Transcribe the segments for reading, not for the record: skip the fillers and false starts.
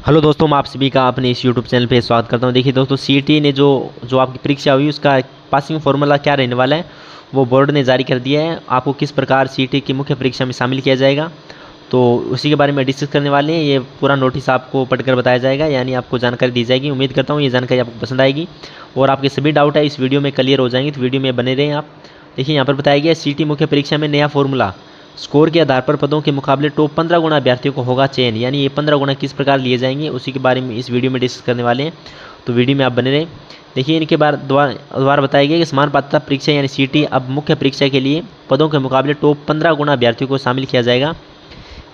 Hello दोस्तों, मैं आप सभी का अपने इस यूट्यूब चैनल पे स्वागत करता हूं। देखिए दोस्तों, सीईटी ने जो जो आपकी परीक्षा हुई उसका पासिंग फार्मूला क्या रहने वाला है वो बोर्ड ने जारी कर दिया है। आपको किस प्रकार सीईटी की मुख्य परीक्षा में शामिल किया जाएगा तो उसी के बारे में डिस्कस करने वाले हैं। ये पूरा नोटिस आपको पढ़कर बताया जाएगा, यानी आपको जानकारी दी जाएगी। उम्मीद करता हूँ ये जानकारी आपको पसंद आएगी और आपके सभी डाउट है इस वीडियो में क्लियर हो जाएंगे, तो वीडियो में बने रहें आप। देखिए यहाँ पर बताया गया सीईटी मुख्य परीक्षा में नया फॉर्मूला, स्कोर के आधार पर पदों के मुकाबले टॉप 15 गुना अभ्यर्थियों को होगा चयन, यानी ये 15 गुना किस प्रकार लिए जाएंगे उसी के बारे में इस वीडियो में डिस्कस करने वाले हैं, तो वीडियो में आप बने रहें। देखिए इनके बाद द्वारा बताया गया कि समान पात्रता परीक्षा यानी सीईटी अब मुख्य परीक्षा के लिए पदों के मुकाबले टॉप 15 गुना अभ्यर्थियों को शामिल किया जाएगा।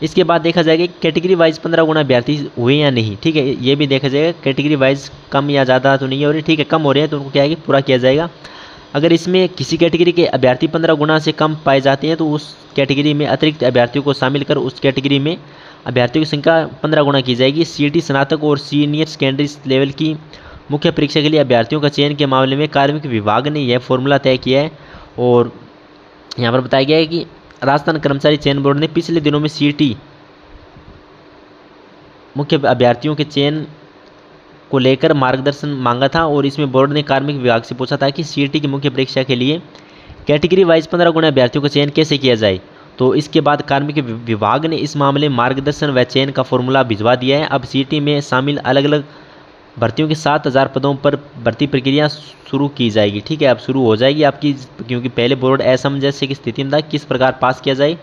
इसके बाद देखा जाएगा कि कैटेगरी वाइज 15 गुना अभ्यर्थी हुए या नहीं, ठीक है। ये भी देखा जाएगा कैटेगरी वाइज कम या ज़्यादा तो नहीं हो रही, ठीक है। कम हो रहे हैं तो उनको क्या है कि पूरा किया जाएगा। अगर इसमें किसी कैटेगरी के अभ्यर्थी 15 गुना से कम पाए जाते हैं तो उस कैटेगरी में अतिरिक्त अभ्यर्थियों को शामिल कर उस कैटेगरी में अभ्यर्थियों की संख्या 15 गुना की जाएगी। सीईटी स्नातक और सीनियर सेकेंडरी लेवल की मुख्य परीक्षा के लिए अभ्यर्थियों का चयन के मामले में कार्मिक विभाग ने यह फॉर्मूला तय किया है। और यहाँ पर बताया गया है कि राजस्थान कर्मचारी चयन बोर्ड ने पिछले दिनों में सीईटी मुख्य अभ्यर्थियों के चयन को लेकर मार्गदर्शन मांगा था और इसमें बोर्ड ने कार्मिक विभाग से पूछा था कि सीईटी की मुख्य परीक्षा के लिए कैटेगरी वाइज 15 गुना अभ्यर्थियों का चयन कैसे किया जाए। तो इसके बाद कार्मिक विभाग ने इस मामले में मार्गदर्शन व चयन का फॉर्मूला भिजवा दिया है। अब सीईटी में शामिल अलग अलग भर्तियों के 7000 पदों पर भर्ती प्रक्रिया शुरू की जाएगी, ठीक है। अब शुरू हो जाएगी आपकी, क्योंकि पहले बोर्ड असमंजस की स्थिति में था किस प्रकार पास किया जाए।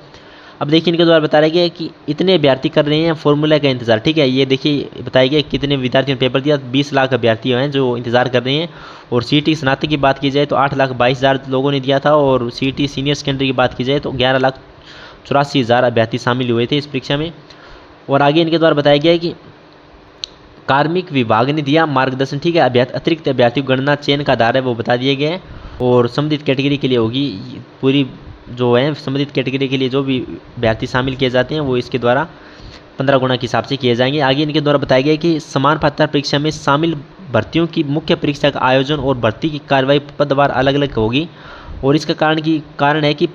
अब देखिए इनके द्वारा बताया गया है कि इतने अभ्यर्थी कर रहे हैं फॉर्मूला का इंतजार, ठीक है। ये देखिए बताया गया कितने विद्यार्थियों ने पेपर दिया, 20 लाख अभ्यर्थी हैं जो इंतजार कर रहे हैं। और सीईटी स्नातक की बात की जाए तो 8,22,000 लोगों ने दिया था और सीईटी सीनियर सेकेंडरी की बात की जाए तो 11,84,000 अभ्यर्थी शामिल हुए थे इस परीक्षा में। और आगे इनके द्वारा बताया गया है कि कार्मिक विभाग ने दिया मार्गदर्शन, ठीक है। अतिरिक्त अभ्यर्थी गणना चयन का आधार है वो बता दिया गया है और संबंधित कैटेगरी के लिए होगी पूरी जो है। संबंधित कैटेगरी के लिए जो भी अभ्यर्थी शामिल किए जाते हैं वो इसके द्वारा 15 गुना के हिसाब से किए जाएंगे। आगे इनके द्वारा बताया गया कि समान पात्रता परीक्षा में शामिल भर्तियों की मुख्य परीक्षा का आयोजन और भर्ती की कार्रवाई पदवार अलग अलग होगी। और इसका कारण है कि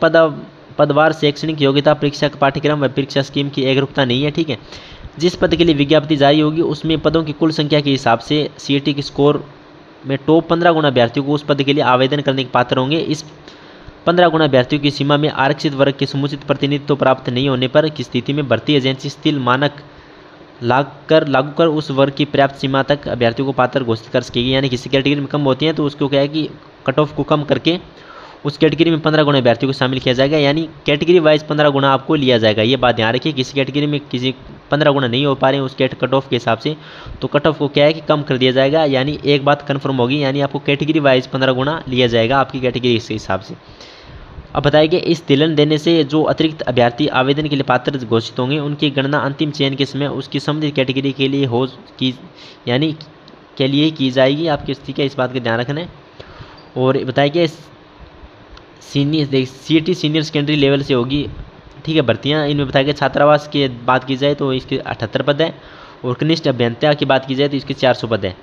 पदवार शैक्षणिक योग्यता परीक्षा का पाठ्यक्रम व परीक्षा स्कीम की एकरूपता नहीं है, ठीक है। जिस पद के लिए विज्ञप्ति जारी होगी उसमें पदों की कुल संख्या के हिसाब से सीईटी के स्कोर में टॉप 15 गुना अभ्यर्थियों को उस पद के लिए आवेदन करने के पात्र होंगे। इस 15 गुना अभ्यर्थियों की सीमा में आरक्षित वर्ग के समुचित प्रतिनिधित्व प्राप्त नहीं होने पर की स्थिति में भर्ती एजेंसी स्थिर मानक लागू कर उस वर्ग की पर्याप्त सीमा तक अभ्यर्थियों को पात्र घोषित कर सकेगी। यानी किसी कैटेगरी में कम होती हैं तो उसको क्या है कि कट ऑफ को कम करके उस कैटेगरी में 15 गुना अभ्यर्थियों को शामिल किया जाएगा, यानी कैटेगरी वाइज 15 गुना आपको लिया जाएगा। ये बात ध्यान रखिए, किसी कैटेगरी में किसी 15 गुना नहीं हो पा रहे हैं उस कट ऑफ के हिसाब से तो कट ऑफ को क्या है कि कम कर दिया जाएगा। यानी एक बात कन्फर्म होगी, यानी आपको कैटेगरी वाइज 15 गुना लिया जाएगा आपकी कैटेगरी के हिसाब से। अब बताया गया इस तिलन देने से जो अतिरिक्त अभ्यर्थी आवेदन के लिए पात्र घोषित होंगे उनकी गणना अंतिम चयन के समय उसकी संबंधित कैटेगरी के लिए यानी के लिए की जाएगी आपकी स्थिति का, इस बात का ध्यान रखना है। और बताया गया सीईटी सीनियर सेकेंडरी लेवल से होगी, ठीक है, भर्तियाँ। इनमें बताया गया छात्रावास की बात की जाए तो इसके 78 पद है और कनिष्ठ अभियंता की बात की जाए तो इसके 400 पद है।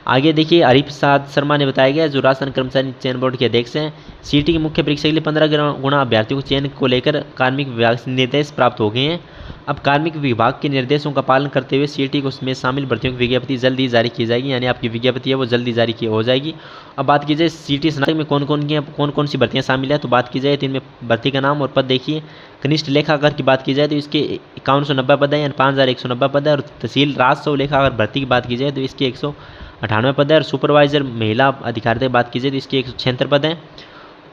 आगे देखिए हरिप्रसाद शर्मा ने बताया गया जो राजस्थान कर्मचारी चयन बोर्ड के अध्यक्ष हैं, सीईटी की मुख्य परीक्षा के लिए 15 गुना अभ्यर्थियों को चयन को लेकर कार्मिक विभाग से निर्देश प्राप्त हो गए हैं। अब कार्मिक विभाग के निर्देशों का पालन करते हुए सीईटी को में शामिल भर्तियों की विज्ञप्ति जल्दी जारी की जाएगी, यानी आपकी विज्ञप्ति है वो जल्दी जारी की हो जाएगी। अब बात की जाए सीईटी स्नातक में कौन कौन सी भर्तियाँ शामिल है तो बात की जाए तो इनमें भर्ती का नाम और पद देखिए। कनिष्ठ लेखाकार की बात की जाए तो इसके 5190 पद है, यानी 5190 पद है। और तहसील राजस्व लेखाकार भर्ती की बात की जाए तो इसके 198 पद है। और सुपरवाइजर महिला अधिकारिता की बात की जाए तो इसके 176 पद हैं।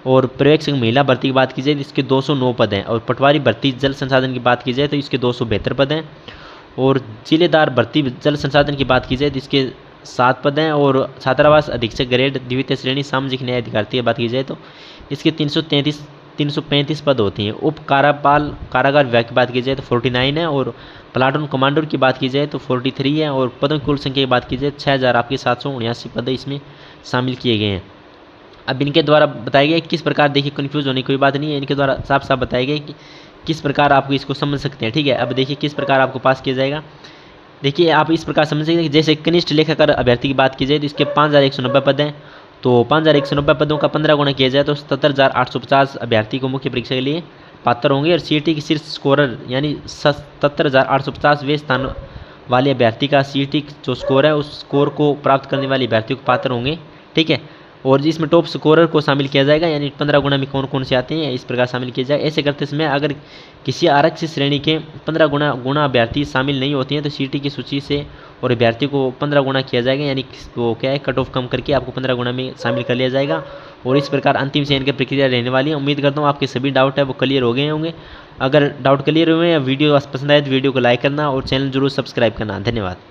और पर्यवेक्षक महिला भर्ती की बात की जाए तो इसके 209 पद हैं। और पटवारी भर्ती जल संसाधन की बात की जाए तो इसके 272 पद हैं। और जिलेदार भर्ती जल संसाधन की बात की जाए तो इसके 7 पद हैं। और छात्रावास अधीक्षक ग्रेड द्वितीय श्रेणी सामाजिक न्याय अधिकारिता की बात की जाए तो इसके 335 पद होती हैं। उप कारागार विभाग की बात की जाए तो 49 है। और प्लाटून कमांडर की बात की जाए तो 43 है। और पदों की कुल संख्या की बात की जाए 6000 आपके 779 पद इसमें शामिल किए गए हैं। अब इनके द्वारा बताया गया किस प्रकार, देखिए कन्फ्यूज होने की कोई बात नहीं है, इनके द्वारा साफ साफ बताया गया कि किस प्रकार आपको इसको समझ सकते हैं, ठीक है। अब देखिए किस प्रकार आपको पास किया जाएगा। देखिए आप इस प्रकार समझ सकते हैं, जैसे कनिष्ठ लेखाकार अभ्यर्थी की बात की जाए तो इसके 5190 पद हैं। तो 5190 पदों का 15 गुना किया जाए तो 77,850 अभ्यर्थी को मुख्य परीक्षा के लिए पात्र होंगे। और सीईटी की शीर्ष स्कोरर यानी 77,850वें स्थान वाले अभ्यर्थी का CET जो स्कोर है उस स्कोर को प्राप्त करने वाले अभ्यर्थियों को पात्र होंगे। ठीक है, और इसमें टॉप स्कोरर को शामिल किया जाएगा, यानी 15 गुना में कौन कौन से आते हैं इस प्रकार शामिल किया जाएगा। ऐसे करते समय अगर किसी आरक्षित श्रेणी के 15 गुना अभ्यर्थी शामिल नहीं होते हैं तो CET की सूची से और अभ्यर्थी को 15 गुना किया जाएगा, यानी वो क्या है कट ऑफ कम करके आपको 15 गुना में शामिल कर लिया जाएगा। और इस प्रकार अंतिम चयन की प्रक्रिया रहने वाली है। उम्मीद करता हूँ आपके सभी डाउट है वो क्लियर हो गए होंगे। अगर डाउट क्लियर हुए या वीडियो पसंद आए तो वीडियो को लाइक करना और चैनल जरूर सब्सक्राइब करना। धन्यवाद।